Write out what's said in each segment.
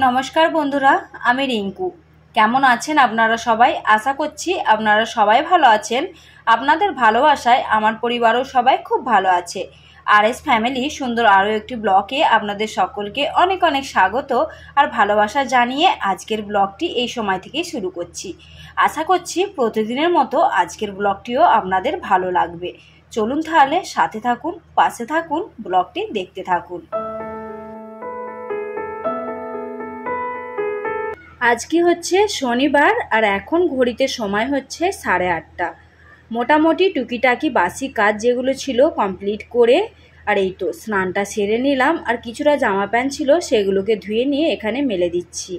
নমস্কার বন্ধুরা, আমি রিঙ্কু। কেমন আছেন আপনারা সবাই? আশা করছি আপনারা সবাই ভালো আছেন। আপনাদের ভালোবাসায় আমার পরিবারও সবাই খুব ভালো আছে। RS ফ্যামিলি সুন্দর আরও একটি ব্লগে আপনাদের সকলকে অনেক অনেক স্বাগত আর ভালোবাসা জানিয়ে আজকের ব্লগটি এই সময় থেকেই শুরু করছি। আশা করছি প্রতিদিনের মতো আজকের ব্লগটিও আপনাদের ভালো লাগবে। চলুন তাহলে সাথে থাকুন, পাশে থাকুন, ব্লগটি দেখতে থাকুন। আজকে হচ্ছে শনিবার আর এখন ঘড়িতে সময় হচ্ছে 8:30। মোটামুটি টুকিটাকি বাসি কাজ যেগুলো ছিল কমপ্লিট করে আর এই তো স্নানটা সেরে নিলাম। আর কিছুটা জামা প্যান্ট ছিল সেগুলোকে ধুয়ে নিয়ে এখানে মেলে দিচ্ছি।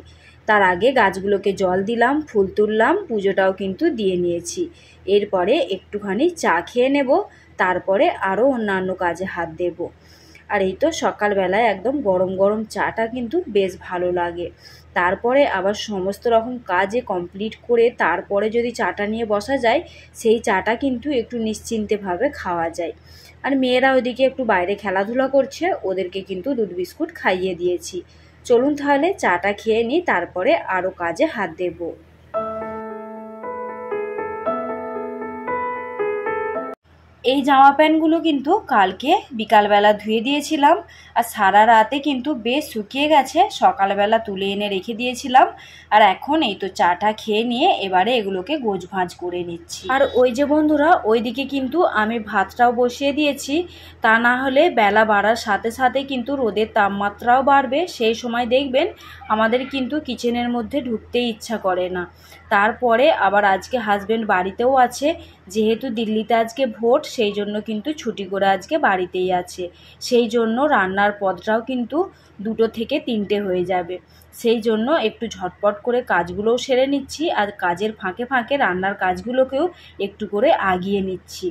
তার আগে গাছগুলোকে জল দিলাম, ফুল তুললাম, পুজোটাও কিন্তু দিয়ে নিয়েছি। এরপরে একটুখানি চা খেয়ে নেব, তারপরে আরও অন্যান্য কাজে হাত দেব। আর এই তো সকালবেলায় একদম গরম গরম চাটা কিন্তু বেশ ভালো লাগে। তারপরে আবার সমস্ত রকম কাজে কমপ্লিট করে তারপরে যদি চাটা নিয়ে বসা যায়, সেই চাটা কিন্তু একটু নিশ্চিন্তেভাবে খাওয়া যায়। আর মেয়েরা ওইদিকে একটু বাইরে খেলাধুলা করছে, ওদেরকে কিন্তু দুধ বিস্কুট খাইয়ে দিয়েছি। চলুন তাহলে চাটা খেয়ে নিই, তারপরে আরও কাজে হাত দেব। এই জামা প্যান্টগুলো কিন্তু কালকে বিকালবেলা ধুয়ে দিয়েছিলাম আর সারা রাতে কিন্তু বেশ শুকিয়ে গেছে। সকালবেলা তুলে এনে রেখে দিয়েছিলাম আর এখন এই তো চাটা খেয়ে নিয়ে এবারে এগুলোকে গোছ ভাঁজ করে নিচ্ছি। আর ওই যে বন্ধুরা, ওইদিকে কিন্তু আমি ভাতটাও বসিয়ে দিয়েছি। তা না হলে বেলা বাড়ার সাথে সাথে কিন্তু রোদের তাপমাত্রাও বাড়বে, সেই সময় দেখবেন আমাদের কিন্তু কিচেনের মধ্যে ঢুকতেই ইচ্ছা করে না। তারপরে আবার আজকে হাজব্যান্ড বাড়িতেও আছে, যেহেতু দিল্লিতে আজকে ভোট, সেই জন্য কিন্তু ছুটি করে আজকে বাড়িতেই আছে। সেই জন্য রান্নার পদটাও কিন্তু 2 থেকে 3 হয়ে যাবে। সেই জন্য একটু ঝটপট করে কাজগুলোও সেরে নিচ্ছি আর কাজের ফাঁকে ফাঁকে রান্নার কাজগুলোকেও একটু করে আগিয়ে নিচ্ছি।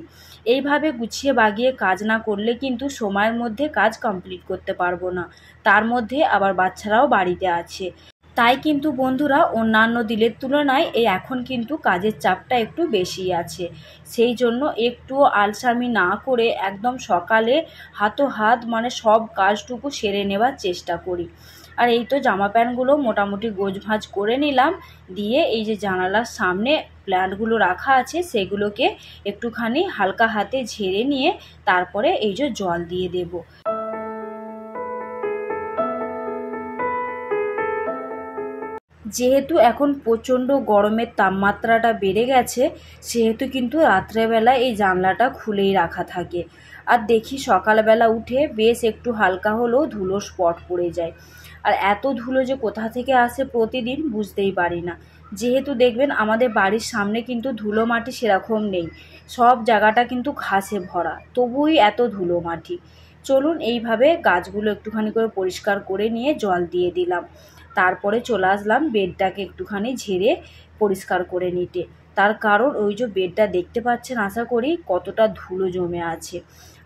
এইভাবে গুছিয়ে বাগিয়ে কাজ না করলে কিন্তু সময়ের মধ্যে কাজ কমপ্লিট করতে পারবো না। তার মধ্যে আবার বাচ্চারাও বাড়িতে আছে। তাই কিন্তু বন্ধুরা অন্যান্য দিনের তুলনায় এই এখন কিন্তু কাজের চাপটা একটু বেশি আছে। সেই জন্য একটু আলসামি না করে একদম সকালে হাত মানে সব কাজটুকু সেরে নেওয়ার চেষ্টা করি। আর এই তো জামা প্যান্টগুলো মোটামুটি গোছভাঁজ করে নিলাম, দিয়ে এই যে জানালার সামনে প্ল্যান্টগুলো রাখা আছে সেগুলোকে একটুখানি হালকা হাতে ঝেড়ে নিয়ে তারপরে এই যে জল দিয়ে দেবো। যেহেতু এখন প্রচণ্ড গরমের তাপমাত্রাটা বেড়ে গেছে, সেহেতু কিন্তু রাত্রেবেলা এই জানলাটা খুলেই রাখা থাকে। আর দেখি সকালবেলা উঠে বেশ একটু হালকা হলেও ধুলো স্পট পড়ে যায়। আর এত ধুলো যে কোথা থেকে আসে প্রতিদিন বুঝতেই পারি না। যেহেতু দেখবেন আমাদের বাড়ির সামনে কিন্তু ধুলো মাটি সেরকম নেই, সব জায়গাটা কিন্তু ঘাসে ভরা, তবুই এত ধুলো মাটি। চলুন এইভাবে গাছগুলো একটুখানি করে পরিষ্কার করে নিয়ে জল দিয়ে দিলাম। তারপরে চলে আসলাম বেডটাকে একটুখানি ঝেড়ে পরিষ্কার করে নিতে। তার কারণ ওই যে বেডটা দেখতে পাচ্ছেন আশা করি কতটা ধুলো জমে আছে।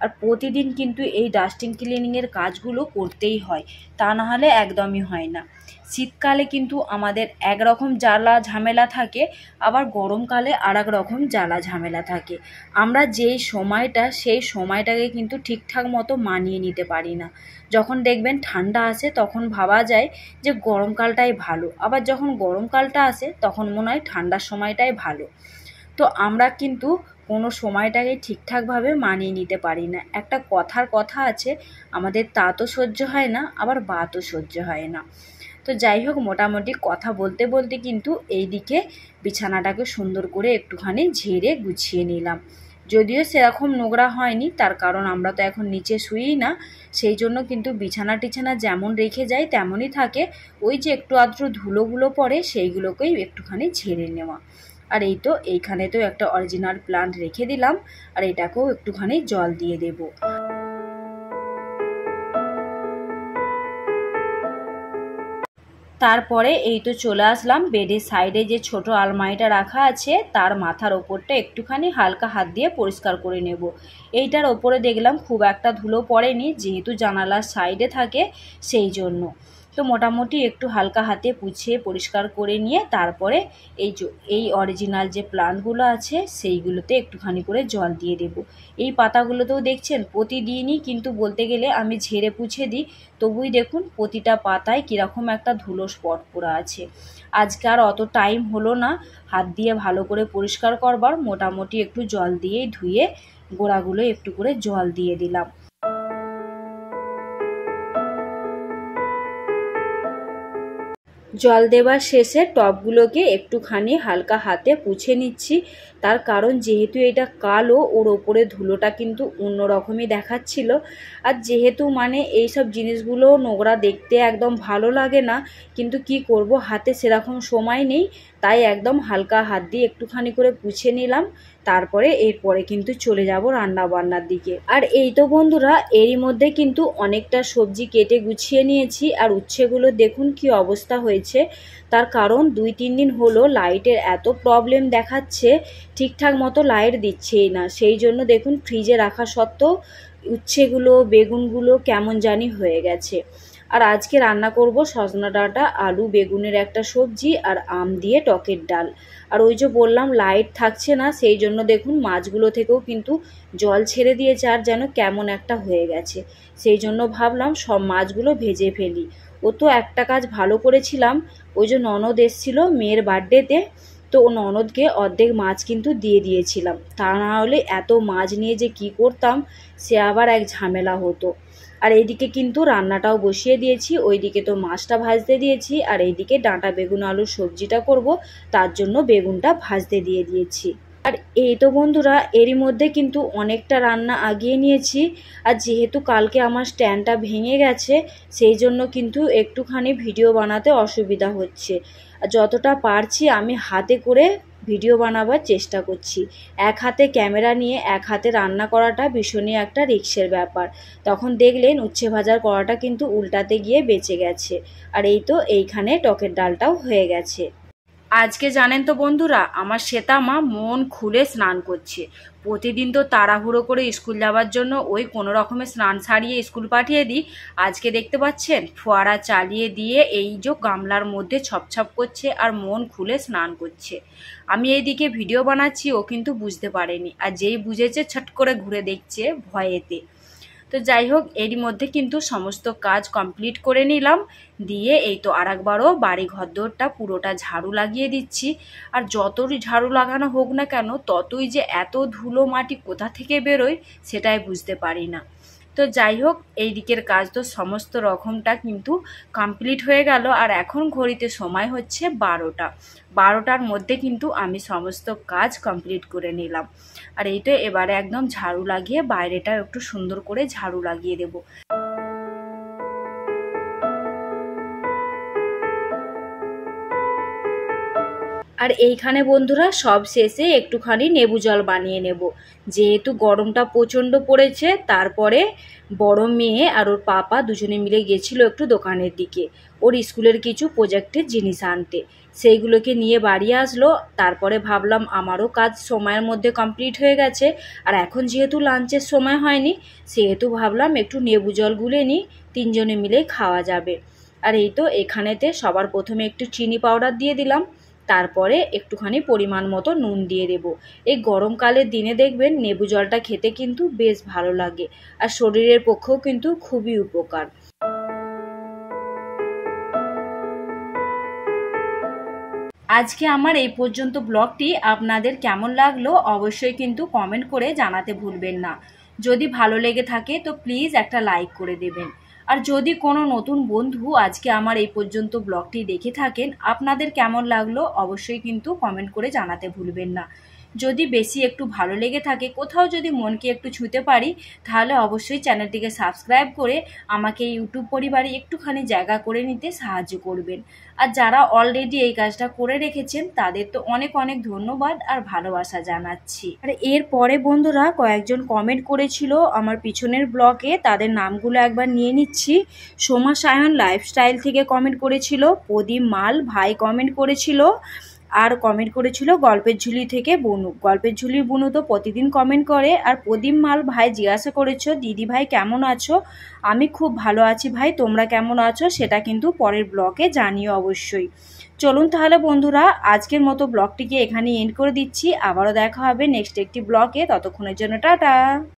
আর প্রতিদিন কিন্তু এই ডাস্টিং ক্লিনিংয়ের কাজগুলো করতেই হয়, তা না হলে একদমই হয় না। শীতকালে কিন্তু আমাদের একরকম জ্বালা ঝামেলা থাকে, আবার গরমকালে আর এক রকম জ্বালা ঝামেলা থাকে। আমরা যেই সময়টা সেই সময়টাকে কিন্তু ঠিকঠাক মতো মানিয়ে নিতে পারি না। যখন দেখবেন ঠান্ডা আসে তখন ভাবা যায় যে গরমকালটাই ভালো, আবার যখন গরমকালটা আসে তখন মনে হয় ঠান্ডার সময়টাই ভালো। তো আমরা কিন্তু কোনো সময়টাকে ঠিকঠাকভাবে মানিয়ে নিতে পারি না। একটা কথার কথা আছে, আমাদের তাতও সহ্য হয় না, আবার বাতও সহ্য হয় না। তো যাই হোক, মোটামুটি কথা বলতে বলতে কিন্তু এই দিকে বিছানাটাকে সুন্দর করে একটুখানি ঝেড়ে গুছিয়ে নিলাম। যদিও সেরকম নোংরা হয়নি, তার কারণ আমরা তো এখন নিচে শুই না, সেই জন্য কিন্তু বিছানা টিছানা যেমন রেখে যাই তেমনই থাকে। ওই যে একটু আধটু ধুলোগুলো পড়ে সেইগুলোকেই একটুখানি ঝেড়ে নেওয়া। আর এই তো এইখানে তো একটা অরিজিনাল প্লান্ট রেখে দিলাম, আর এটাকেও একটুখানি জল দিয়ে দেবো। তারপরে এই তো চলে আসলাম বেডের সাইডে যে ছোট আলমারিটা রাখা আছে তার মাথার ওপরটা একটুখানি হালকা হাত দিয়ে পরিষ্কার করে নেব। এইটার ওপরে দেখলাম খুব একটা ধুলো পড়েনি, যেহেতু জানালার সাইডে থাকে সেই জন্য। তো তো মোটামুটি একটু হালকা হাতে পুছিয়ে পরিষ্কার করে নিয়ে তারপরে এই অরিজিনাল যে প্লান্টগুলো আছে সেইগুলোতে একটুখানি করে জল দিয়ে দেব। এই পাতাগুলোতেও দেখছেন প্রতিদিনই কিন্তু বলতে গেলে আমি ঝেড়ে পুছে দিই, তবুই দেখুন প্রতিটা পাতায় কীরকম একটা ধুলো স্পট পড়া আছে। আজকে আর অত টাইম হলো না হাত দিয়ে ভালো করে পরিষ্কার করবার, মোটামুটি একটু জল দিয়েই ধুয়ে গোড়াগুলো একটু করে জল দিয়ে দিলাম। জল দেওয়ার শেষে টবগুলোকে একটুখানি হালকা হাতে পুছে নিচ্ছি, তার কারণ যেহেতু এটা কালো ওর ওপরে ধুলোটা কিন্তু অন্যরকমই দেখাচ্ছিল। আর যেহেতু মানে এইসব জিনিসগুলো নোংরা দেখতে একদম ভালো লাগে না, কিন্তু কি করব হাতে সেরকম সময় নেই, তাই একদম হালকা হাত দিয়ে একটুখানি করে পুছে নিলাম। তারপরে এরপরে কিন্তু চলে যাব রান্না বান্নার দিকে। আর এই তো বন্ধুরা এরই মধ্যে কিন্তু অনেকটা সবজি কেটে গুছিয়ে নিয়েছি। আর উচ্ছেগুলো দেখুন কি অবস্থা হয়েছে, তার কারণ 2-3 দিন হলো লাইটের এত প্রবলেম দেখাচ্ছে, ঠিকঠাক মতো লাইট দিচ্ছেই না। সেই জন্য দেখুন ফ্রিজে রাখা সত্ত্বেও উচ্ছেগুলো বেগুনগুলো কেমন জানি হয়ে গেছে। আর আজকে রান্না করব সজনা ডাঁটা আলু বেগুনের একটা সবজি আর আম দিয়ে টকের ডাল। আর ওই যে বললাম লাইট থাকছে না, সেই জন্য দেখুন মাছগুলো থেকেও কিন্তু জল ছেড়ে দিয়েছে আর যেন কেমন একটা হয়ে গেছে। সেই জন্য ভাবলাম সব মাছগুলো ভেজে ফেলি। ও তো একটা কাজ ভালো করেছিলাম, ওই যে ননদ এসেছিল মেয়ের বার্থডেতে, তো ও ননদকে অর্ধেক মাছ কিন্তু দিয়ে দিয়েছিলাম, তা না হলে এত মাছ নিয়ে যে কি করতাম সে আবার এক ঝামেলা হতো। আর এইদিকে কিন্তু রান্নাটাও বসিয়ে দিয়েছি, ওইদিকে তো মাছটা ভাজতে দিয়েছি, আর এইদিকে ডাঁটা বেগুন আলুর সবজিটা করব, তার জন্য বেগুনটা ভাজতে দিয়ে দিয়েছি। আর এই তো বন্ধুরা এরই মধ্যে কিন্তু অনেকটা রান্না আগিয়ে নিয়েছি। আর যেহেতু কালকে আমার স্ট্যান্ডটা ভেঙে গেছে, সেই জন্য কিন্তু একটুখানি ভিডিও বানাতে অসুবিধা হচ্ছে। আর যতটা পারছি আমি হাতে করে ভিডিও বানাবার চেষ্টা করছি। এক হাতে ক্যামেরা নিয়ে এক হাতে রান্না করাটা ভীষণই একটা রিস্কের ব্যাপার। তখন দেখলেন উচ্ছে ভাজার কড়াটা কিন্তু উল্টাতে গিয়ে বেঁচে গেছে। আর এই তো এইখানে টকের ডালটাও হয়ে গেছে। আজকে জানেন তো বন্ধুরা আমার শ্বেতা মা মন খুলে স্নান করছে। প্রতিদিন তো তাড়াহুড়ো করে স্কুল যাওয়ার জন্য ওই কোনো রকমের স্নান সারিয়ে স্কুল পাঠিয়ে দিই। আজকে দেখতে পাচ্ছেন ফোয়ারা চালিয়ে দিয়ে এই যে গামলার মধ্যে ছপছপ করছে আর মন খুলে স্নান করছে। আমি এইদিকে ভিডিও বানাচ্ছি, ও কিন্তু বুঝতে পারেনি, আর যেই বুঝেছে ছট করে ঘুরে দেখছে ভয়েতে। তো যাই হোক এরই মধ্যে কিন্তু সমস্ত কাজ কমপ্লিট করে নিলাম, দিয়ে এই তো আরেকবারও বাড়ি ঘরদোরটা পুরোটা ঝাড়ু লাগিয়ে দিচ্ছি। আর যতই ঝাড়ু লাগানো হোক না কেন ততই যে এত ধুলো মাটি কোথা থেকে বেরোয় সেটাই বুঝতে পারি না। তো যাই হোক এই দিকের কাজ তো সমস্ত রকমটা কিন্তু কমপ্লিট হয়ে গেল। আর এখন ঘড়িতে সময় হচ্ছে 12টার মধ্যে কিন্তু আমি সমস্ত কাজ কমপ্লিট করে নিলাম। আর এই তো এবারে একদম ঝাড়ু লাগিয়ে বাইরেটা একটু সুন্দর করে ঝাড়ু লাগিয়ে দেব। আর এইখানে বন্ধুরা সব শেষে একটুখানি লেবু জল বানিয়ে নেব, যেহেতু গরমটা প্রচণ্ড পড়েছে। তারপরে বড় মেয়ে আর ওর পাপা দুজনে মিলে গেছিলো একটু দোকানের দিকে ওর স্কুলের কিছু প্রজেক্টের জিনিস আনতে, সেইগুলোকে নিয়ে বাড়ি আসলো। তারপরে ভাবলাম আমারও কাজ সময়ের মধ্যে কমপ্লিট হয়ে গেছে, আর এখন যেহেতু লাঞ্চের সময় হয়নি সেহেতু ভাবলাম একটু লেবু জল গুলে নিই, তিনজনে মিলে খাওয়া যাবে। আর এই তো এখানেতে সবার প্রথমে একটু চিনি পাউডার দিয়ে দিলাম, তারপরে একটুখানি পরিমাণ মতো নুন দিয়ে দেব। এই গরমকালের দিনে দেখবেন লেবু জলটা খেতে কিন্তু বেশ ভালো লাগে, আর শরীরের পক্ষেও কিন্তু খুবই উপকার। আজকে আমার এই পর্যন্ত ব্লগটি আপনাদের কেমন লাগলো অবশ্যই কিন্তু কমেন্ট করে জানাতে ভুলবেন না। যদি ভালো লেগে থাকে তো প্লিজ একটা লাইক করে দেবেন। আর যদি কোনো নতুন বন্ধু আজকে আমার এই পর্যন্ত ব্লগটি দেখে থাকেন আপনাদের কেমন লাগলো অবশ্যই কিন্তু কমেন্ট করে জানাতে ভুলবেন না। যদি বেশি একটু ভালো লেগে থাকে কোথাও যদি মনকে একটু ছুঁতে পারি তাহলে অবশ্যই চ্যানেলটিকে সাবস্ক্রাইব করে আমাকে ইউটিউব পরিবারে একটুখানি জায়গা করে নিতে সাহায্য করবেন। আর যারা অলরেডি এই কাজটা করে রেখেছেন তাদের তো অনেক অনেক ধন্যবাদ আর ভালোবাসা জানাচ্ছি। আর এরপরে বন্ধুরা কয়েকজন কমেন্ট করেছিল আমার পিছনের ব্লগে, তাদের নামগুলো একবার নিয়ে নিচ্ছি। সোমা সায়ন লাইফস্টাইল থেকে কমেন্ট করেছিল, প্রদীপ মাল ভাই কমেন্ট করেছিল, আর কমেন্ট করেছিল গল্পের ঝুলি থেকে বনু। গল্পের ঝুলির বনু তো প্রতিদিন কমেন্ট করে। আর প্রদীপ মাল ভাই জিজ্ঞাসা করেছো দিদি ভাই কেমন আছো? আমি খুব ভালো আছি ভাই, তোমরা কেমন আছো সেটা কিন্তু পরের ব্লগে জানিও অবশ্যই। চলুন তাহলে বন্ধুরা, আজকের মতো ব্লগটিকে এখানে এন্ড করে দিচ্ছি। আবারও দেখা হবে নেক্সট একটি ব্লগে, ততক্ষণের জন্য টাটা।